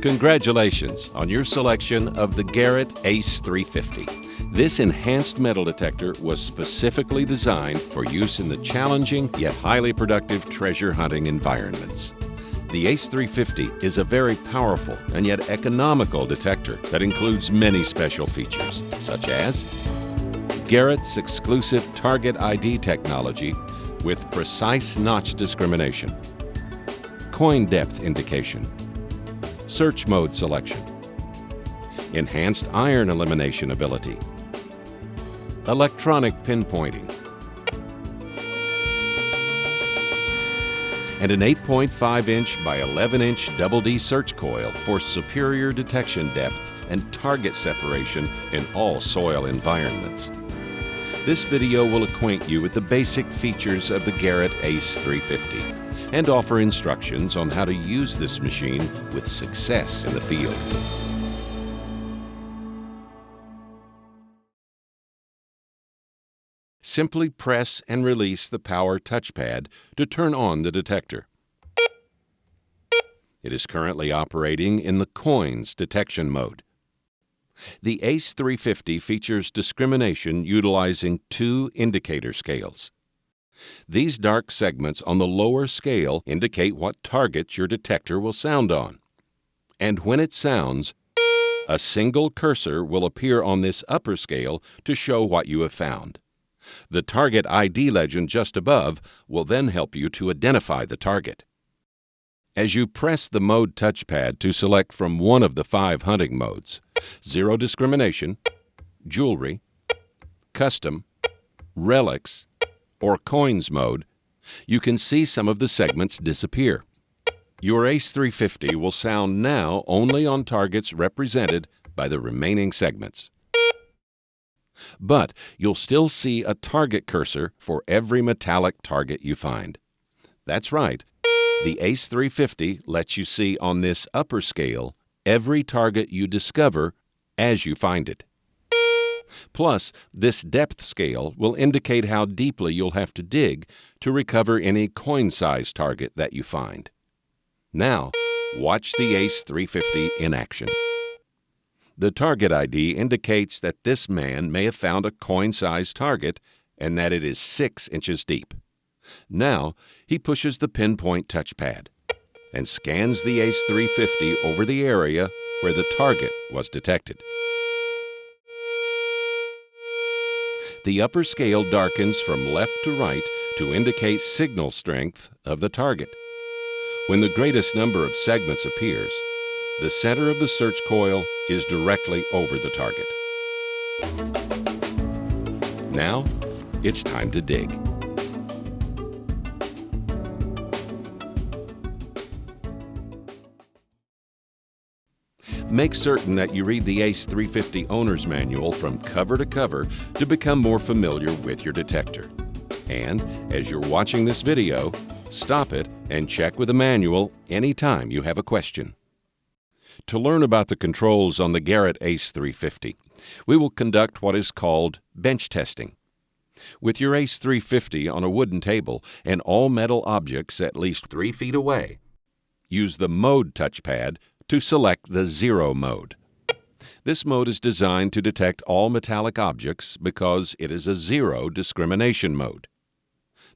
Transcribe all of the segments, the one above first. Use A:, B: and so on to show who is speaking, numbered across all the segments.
A: Congratulations on your selection of the GARRETT ACE 350. This enhanced metal detector was specifically designed for use in the challenging yet highly productive treasure hunting environments. The ACE 350 is a very powerful and yet economical detector that includes many special features, such as GARRETT's exclusive target ID technology with precise notch discrimination, coin depth indication, search mode selection, enhanced iron elimination ability, electronic pinpointing, and an 8.5-inch by 11-inch double D search coil for superior detection depth and target separation in all soil environments. This video will acquaint you with the basic features of the GARRETT ACE 350 and offer instructions on how to use this machine with success in the field. Simply press and release the power touchpad to turn on the detector. It is currently operating in the coins detection mode. The ACE 350 features discrimination utilizing two indicator scales. These dark segments on the lower scale indicate what targets your detector will sound on. And when it sounds, a single cursor will appear on this upper scale to show what you have found. The target ID legend just above will then help you to identify the target. As you press the mode touchpad to select from one of the 5 hunting modes, zero discrimination, jewelry, custom, relics, or coins mode, you can see some of the segments disappear. Your ACE 350 will sound now only on targets represented by the remaining segments. But you'll still see a target cursor for every metallic target you find. That's right, the ACE 350 lets you see on this upper scale every target you discover as you find it. Plus, this depth scale will indicate how deeply you'll have to dig to recover any coin-size target that you find. Now, watch the ACE 350 in action. The target ID indicates that this man may have found a coin-sized target and that it is 6 inches deep. Now, he pushes the pinpoint touchpad and scans the ACE 350 over the area where the target was detected. The upper scale darkens from left to right to indicate signal strength of the target. When the greatest number of segments appears, the center of the search coil is directly over the target. Now, it's time to dig. Make certain that you read the ACE 350 Owner's Manual from cover to cover to become more familiar with your detector. And as you're watching this video, stop it and check with the manual anytime you have a question. To learn about the controls on the GARRETT ACE 350, we will conduct what is called bench testing. With your ACE 350 on a wooden table and all metal objects at least 3 feet away, use the Mode touchpad to select the Zero mode. This mode is designed to detect all metallic objects because it is a zero discrimination mode.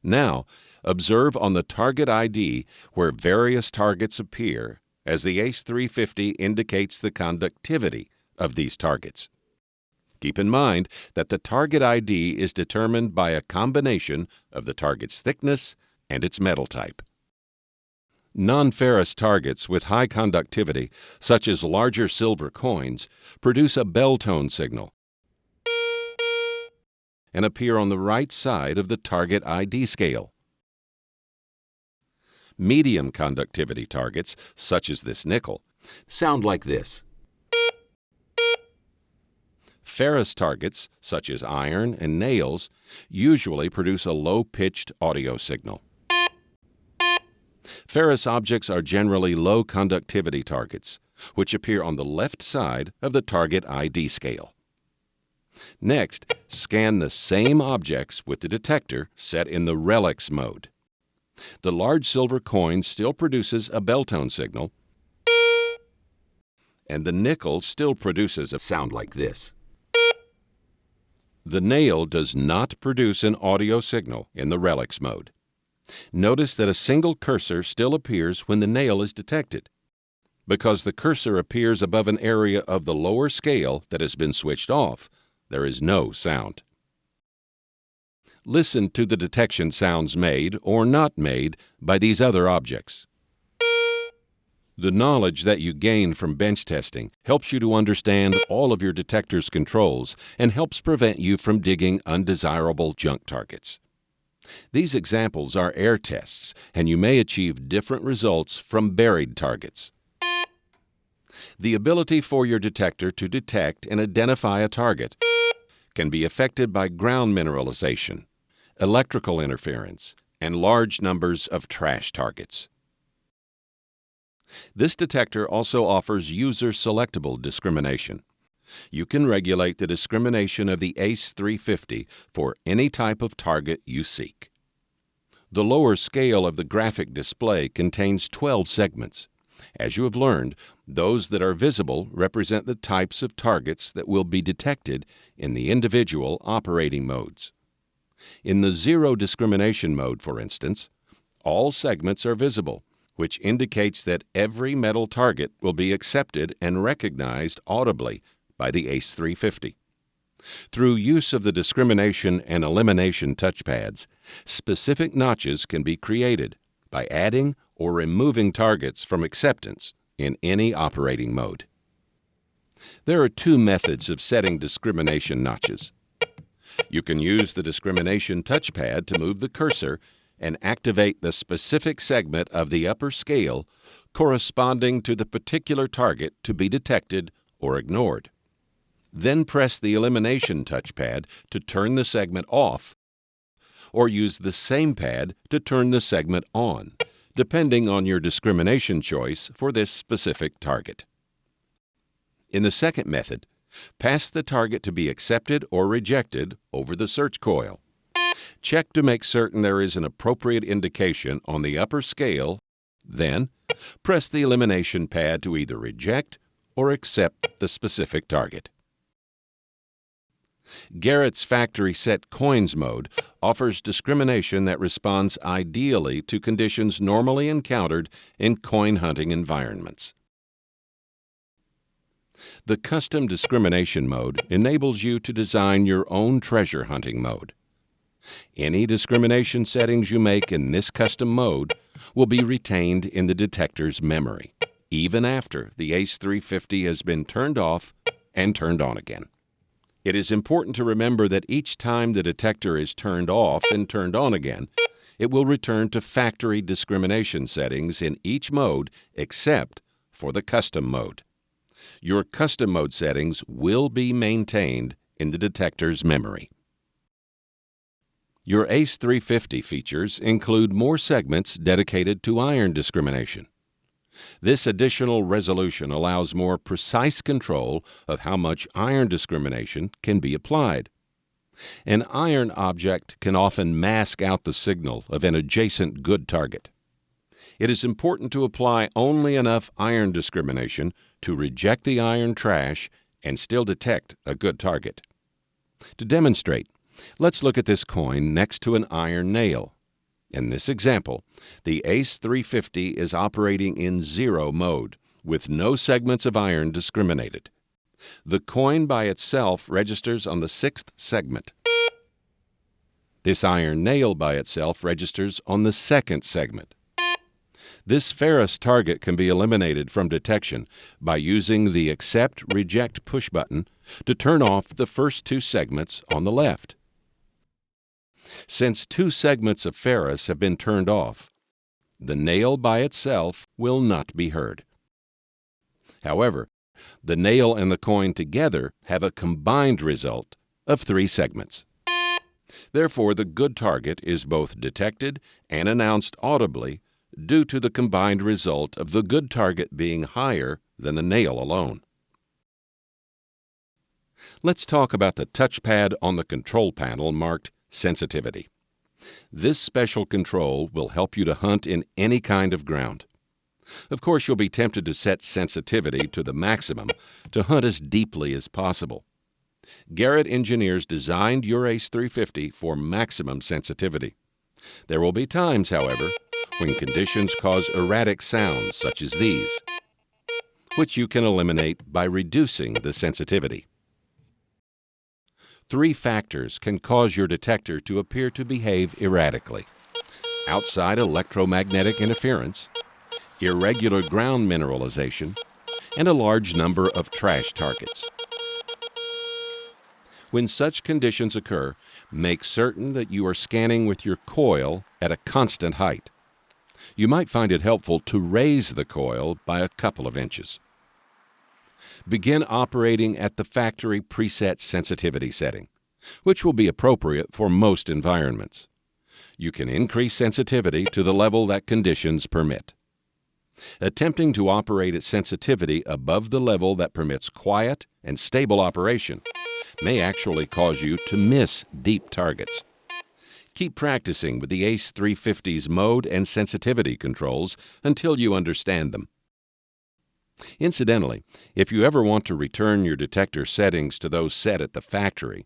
A: Now, observe on the target ID where various targets appear as the ACE 350 indicates the conductivity of these targets. Keep in mind that the target ID is determined by a combination of the target's thickness and its metal type. Non-ferrous targets with high conductivity, such as larger silver coins, produce a bell tone signal and appear on the right side of the target ID scale. Medium conductivity targets, such as this nickel, sound like this. Ferrous targets, such as iron and nails, usually produce a low-pitched audio signal. Ferrous objects are generally low conductivity targets, which appear on the left side of the target ID scale. Next, scan the same objects with the detector set in the relics mode. The large silver coin still produces a bell tone signal, and the nickel still produces a sound like this. The nail does not produce an audio signal in the relics mode. Notice that a single cursor still appears when the nail is detected. Because the cursor appears above an area of the lower scale that has been switched off, there is no sound. Listen to the detection sounds made or not made by these other objects. The knowledge that you gain from bench testing helps you to understand all of your detector's controls and helps prevent you from digging undesirable junk targets. These examples are air tests, and you may achieve different results from buried targets. The ability for your detector to detect and identify a target can be affected by ground mineralization, electrical interference, and large numbers of trash targets. This detector also offers user-selectable discrimination. You can regulate the discrimination of the ACE 350 for any type of target you seek. The lower scale of the graphic display contains 12 segments. As you have learned, those that are visible represent the types of targets that will be detected in the individual operating modes. In the zero discrimination mode, for instance, all segments are visible, which indicates that every metal target will be accepted and recognized audibly by the ACE 350. Through use of the discrimination and elimination touchpads, specific notches can be created by adding or removing targets from acceptance in any operating mode. There are two methods of setting discrimination notches. You can use the discrimination touchpad to move the cursor and activate the specific segment of the upper scale corresponding to the particular target to be detected or ignored. Then press the elimination touchpad to turn the segment off, or use the same pad to turn the segment on, depending on your discrimination choice for this specific target. In the second method, pass the target to be accepted or rejected over the search coil. Check to make certain there is an appropriate indication on the upper scale, then press the elimination pad to either reject or accept the specific target. Garrett's Factory Set Coins mode offers discrimination that responds ideally to conditions normally encountered in coin hunting environments. The Custom Discrimination mode enables you to design your own treasure hunting mode. Any discrimination settings you make in this custom mode will be retained in the detector's memory, even after the ACE 350 has been turned off and turned on again. It is important to remember that each time the detector is turned off and turned on again, it will return to factory discrimination settings in each mode except for the custom mode. Your custom mode settings will be maintained in the detector's memory. Your ACE 350 features include more segments dedicated to iron discrimination. This additional resolution allows more precise control of how much iron discrimination can be applied. An iron object can often mask out the signal of an adjacent good target. It is important to apply only enough iron discrimination to reject the iron trash and still detect a good target. To demonstrate, let's look at this coin next to an iron nail. In this example, the ACE 350 is operating in zero mode, with no segments of iron discriminated. The coin by itself registers on the sixth segment. This iron nail by itself registers on the second segment. This ferrous target can be eliminated from detection by using the Accept-Reject push button to turn off the first two segments on the left. Since two segments of ferrous have been turned off, the nail by itself will not be heard. However, the nail and the coin together have a combined result of 3 segments. Therefore, the good target is both detected and announced audibly due to the combined result of the good target being higher than the nail alone. Let's talk about the touchpad on the control panel marked Sensitivity. This special control will help you to hunt in any kind of ground. Of course, you'll be tempted to set sensitivity to the maximum to hunt as deeply as possible. Garrett engineers designed your Ace 350 for maximum sensitivity. There will be times, however, when conditions cause erratic sounds such as these, which you can eliminate by reducing the sensitivity. 3 factors can cause your detector to appear to behave erratically: outside electromagnetic interference, irregular ground mineralization, and a large number of trash targets. When such conditions occur, make certain that you are scanning with your coil at a constant height. You might find it helpful to raise the coil by a couple of inches. Begin operating at the factory preset sensitivity setting, which will be appropriate for most environments. You can increase sensitivity to the level that conditions permit. Attempting to operate at sensitivity above the level that permits quiet and stable operation may actually cause you to miss deep targets. Keep practicing with the Ace 350's mode and sensitivity controls until you understand them. Incidentally, if you ever want to return your detector settings to those set at the factory,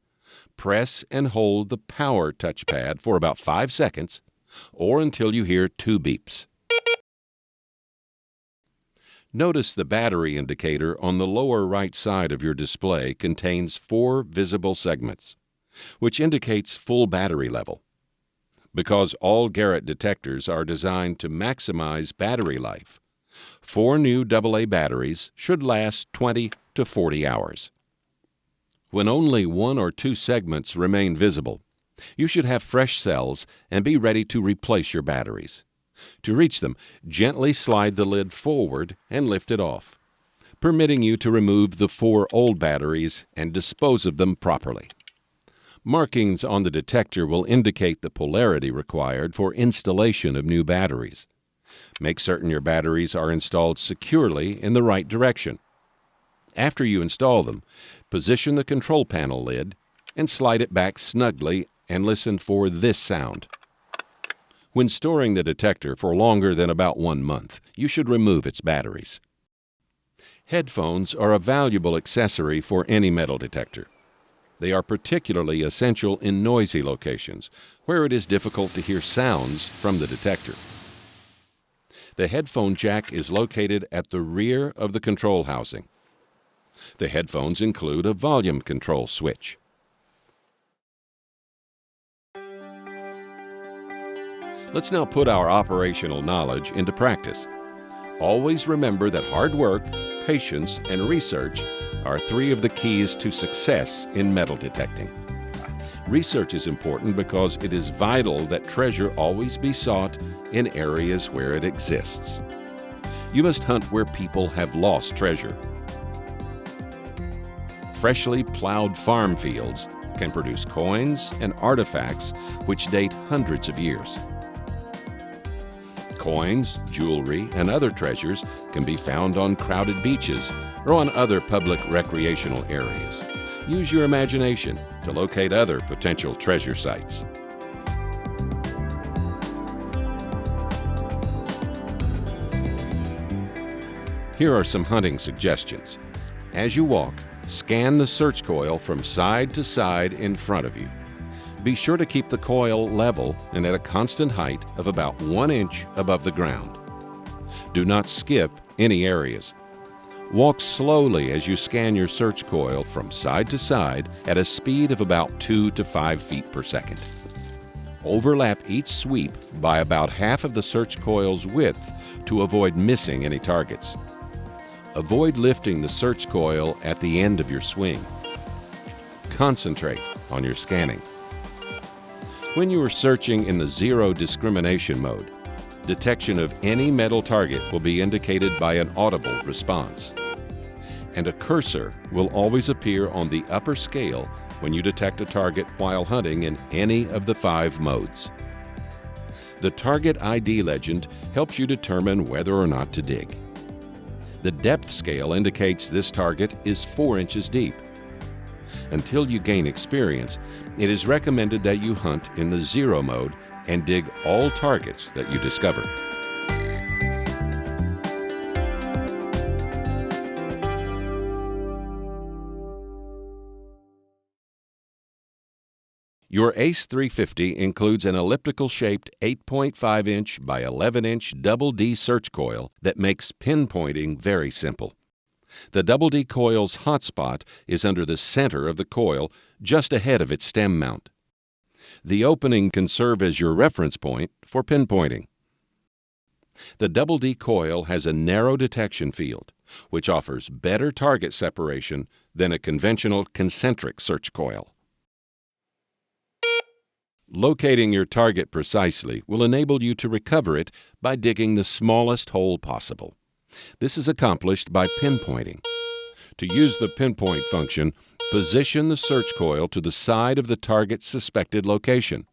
A: press and hold the power touchpad for about 5 seconds or until you hear 2 beeps. Notice the battery indicator on the lower right side of your display contains 4 visible segments, which indicates full battery level. Because all Garrett detectors are designed to maximize battery life, 4 new AA batteries should last 20 to 40 hours. When only 1 or 2 segments remain visible, you should have fresh cells and be ready to replace your batteries. To reach them, gently slide the lid forward and lift it off, permitting you to remove the 4 old batteries and dispose of them properly. Markings on the detector will indicate the polarity required for installation of new batteries. Make certain your batteries are installed securely in the right direction. After you install them, position the control panel lid and slide it back snugly and listen for this sound. When storing the detector for longer than about 1 month, you should remove its batteries. Headphones are a valuable accessory for any metal detector. They are particularly essential in noisy locations, where it is difficult to hear sounds from the detector. The headphone jack is located at the rear of the control housing. The headphones include a volume control switch. Let's now put our operational knowledge into practice. Always remember that hard work, patience, and research are 3 of the keys to success in metal detecting. Research is important because it is vital that treasure always be sought in areas where it exists. You must hunt where people have lost treasure. Freshly plowed farm fields can produce coins and artifacts which date hundreds of years. Coins, jewelry, and other treasures can be found on crowded beaches or on other public recreational areas. Use your imagination to locate other potential treasure sites. Here are some hunting suggestions. As you walk, scan the search coil from side to side in front of you. Be sure to keep the coil level and at a constant height of about 1 inch above the ground. Do not skip any areas. Walk slowly as you scan your search coil from side to side at a speed of about 2 to 5 feet per second. Overlap each sweep by about half of the search coil's width to avoid missing any targets. Avoid lifting the search coil at the end of your swing. Concentrate on your scanning. When you are searching in the zero discrimination mode, detection of any metal target will be indicated by an audible response. And a cursor will always appear on the upper scale when you detect a target while hunting in any of the 5 modes. The target ID legend helps you determine whether or not to dig. The depth scale indicates this target is 4 inches deep. Until you gain experience, it is recommended that you hunt in the zero mode and dig all targets that you discover. Your ACE 350 includes an elliptical-shaped 8.5-inch by 11-inch double D search coil that makes pinpointing very simple. The double D coil's hotspot is under the center of the coil, just ahead of its stem mount. The opening can serve as your reference point for pinpointing. The double D coil has a narrow detection field, which offers better target separation than a conventional concentric search coil. Locating your target precisely will enable you to recover it by digging the smallest hole possible. This is accomplished by pinpointing. To use the pinpoint function, position the search coil to the side of the target's suspected location.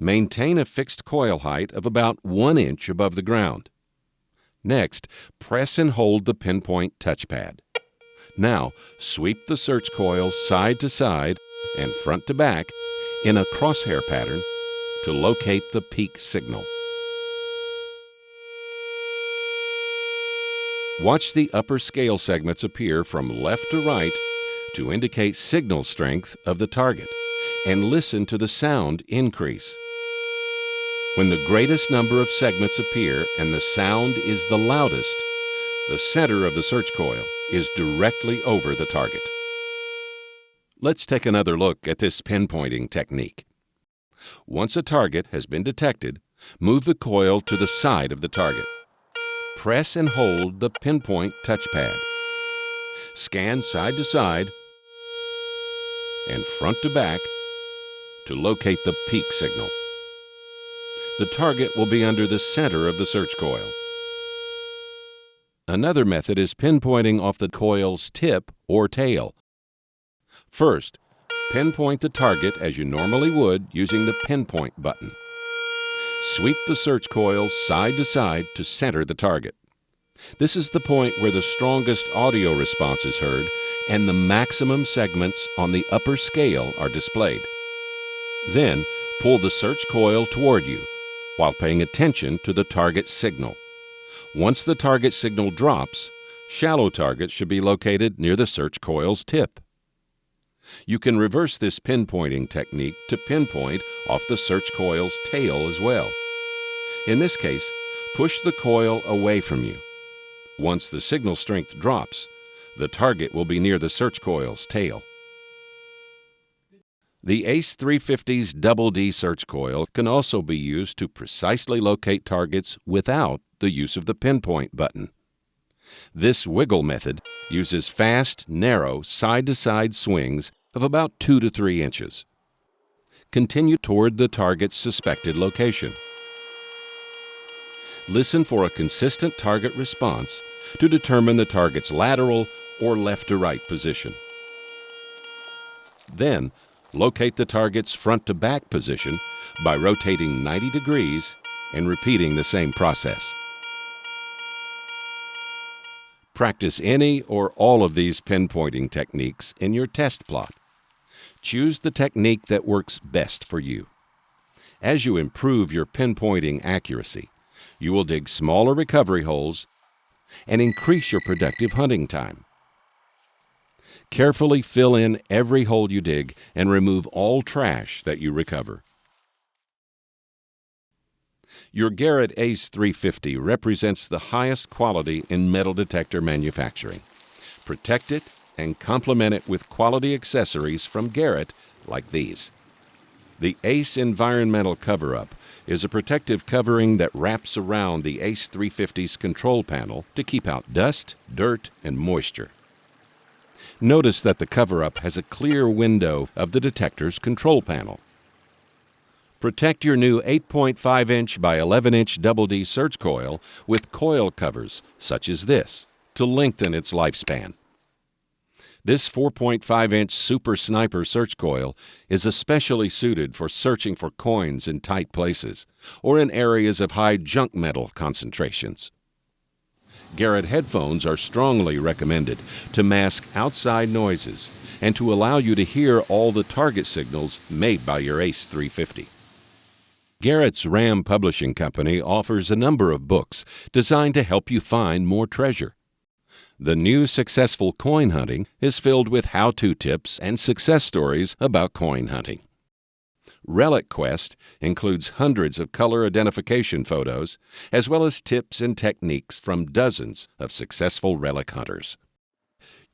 A: Maintain a fixed coil height of about 1 inch above the ground. Next, press and hold the pinpoint touchpad. Now, sweep the search coil side to side and front to back in a crosshair pattern to locate the peak signal. Watch the upper scale segments appear from left to right to indicate signal strength of the target, and listen to the sound increase. When the greatest number of segments appear and the sound is the loudest, the center of the search coil is directly over the target. Let's take another look at this pinpointing technique. Once a target has been detected, move the coil to the side of the target. Press and hold the pinpoint touchpad. Scan side to side and front to back to locate the peak signal. The target will be under the center of the search coil. Another method is pinpointing off the coil's tip or tail. First, pinpoint the target as you normally would using the pinpoint button. Sweep the search coil side to side to center the target. This is the point where the strongest audio response is heard and the maximum segments on the upper scale are displayed. Then, pull the search coil toward you while paying attention to the target signal. Once the target signal drops, shallow targets should be located near the search coil's tip. You can reverse this pinpointing technique to pinpoint off the search coil's tail as well. In this case, push the coil away from you. Once the signal strength drops, the target will be near the search coil's tail. The ACE 350's double D search coil can also be used to precisely locate targets without the use of the pinpoint button. This wiggle method uses fast, narrow, side-to-side swings of about 2 to 3 inches. Continue toward the target's suspected location. Listen for a consistent target response to determine the target's lateral or left to right position. Then, locate the target's front to back position by rotating 90 degrees and repeating the same process. Practice any or all of these pinpointing techniques in your test plot. Choose the technique that works best for you. As you improve your pinpointing accuracy, you will dig smaller recovery holes and increase your productive hunting time. Carefully fill in every hole you dig and remove all trash that you recover. Your GARRETT ACE 350 represents the highest quality in metal detector manufacturing. Protect it and complement it with quality accessories from GARRETT like these. The ACE Environmental Cover-Up is a protective covering that wraps around the ACE 350's control panel to keep out dust, dirt, and moisture. Notice that the cover-up has a clear window of the detector's control panel. Protect your new 8.5-inch by 11-inch double D search coil with coil covers such as this to lengthen its lifespan. This 4.5-inch Super Sniper search coil is especially suited for searching for coins in tight places or in areas of high junk metal concentrations. GARRETT headphones are strongly recommended to mask outside noises and to allow you to hear all the target signals made by your ACE 350. Garrett's Ram Publishing Company offers a number of books designed to help you find more treasure. The new Successful Coin Hunting is filled with how-to tips and success stories about coin hunting. Relic Quest includes hundreds of color identification photos, as well as tips and techniques from dozens of successful relic hunters.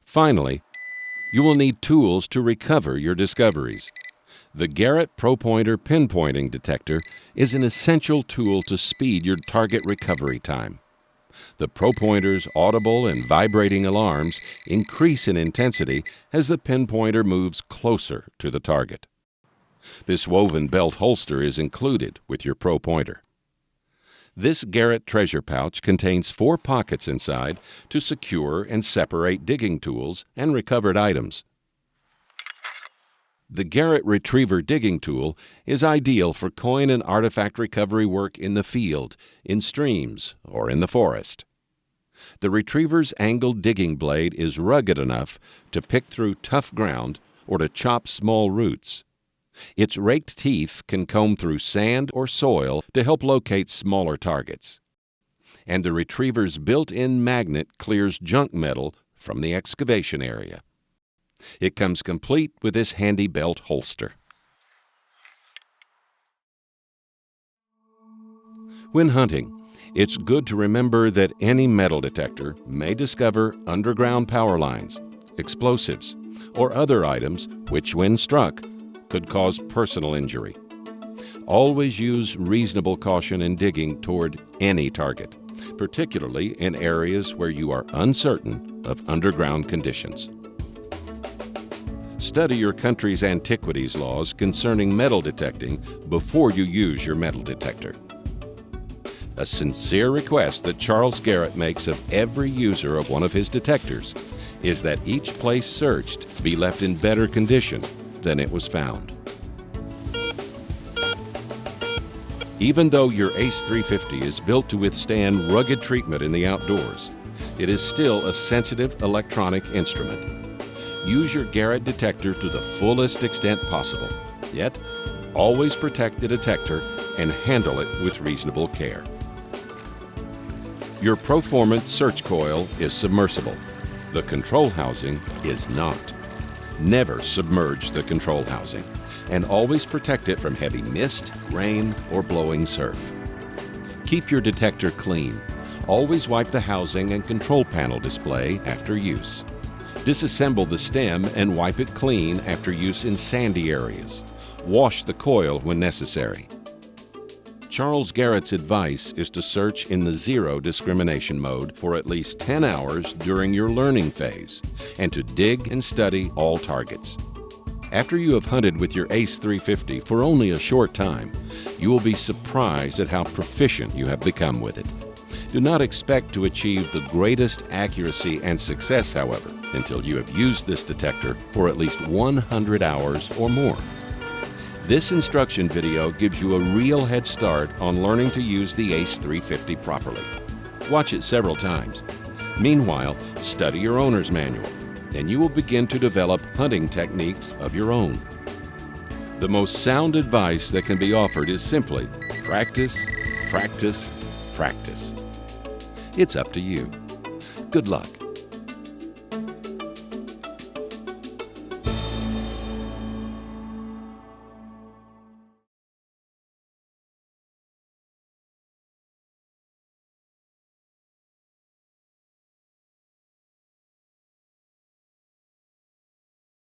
A: Finally, you will need tools to recover your discoveries. The Garrett ProPointer Pinpointing Detector is an essential tool to speed your target recovery time. The ProPointer's audible and vibrating alarms increase in intensity as the pinpointer moves closer to the target. This woven belt holster is included with your ProPointer. This Garrett treasure pouch contains 4 pockets inside to secure and separate digging tools and recovered items. The Garrett Retriever digging tool is ideal for coin and artifact recovery work in the field, in streams, or in the forest. The Retriever's angled digging blade is rugged enough to pick through tough ground or to chop small roots. Its raked teeth can comb through sand or soil to help locate smaller targets. And the Retriever's built-in magnet clears junk metal from the excavation area. It comes complete with this handy belt holster. When hunting, it's good to remember that any metal detector may discover underground power lines, explosives, or other items which, when struck, could cause personal injury. Always use reasonable caution in digging toward any target, particularly in areas where you are uncertain of underground conditions. Study your country's antiquities laws concerning metal detecting before you use your metal detector. A sincere request that Charles Garrett makes of every user of one of his detectors is that each place searched be left in better condition than it was found. Even though your ACE 350 is built to withstand rugged treatment in the outdoors, it is still a sensitive electronic instrument. Use your Garrett detector to the fullest extent possible, yet always protect the detector and handle it with reasonable care. Your Performance search coil is submersible. The control housing is not. Never submerge the control housing, and always protect it from heavy mist, rain, or blowing surf. Keep your detector clean. Always wipe the housing and control panel display after use. Disassemble the stem and wipe it clean after use in sandy areas. Wash the coil when necessary. Charles Garrett's advice is to search in the zero discrimination mode for at least 10 hours during your learning phase, and to dig and study all targets. After you have hunted with your ACE 350 for only a short time, you will be surprised at how proficient you have become with it. Do not expect to achieve the greatest accuracy and success, however, until you have used this detector for at least 100 hours or more. This instruction video gives you a real head start on learning to use the ACE 350 properly. Watch it several times. Meanwhile, study your owner's manual, and you will begin to develop hunting techniques of your own. The most sound advice that can be offered is simply practice, practice, practice. It's up to you. Good luck.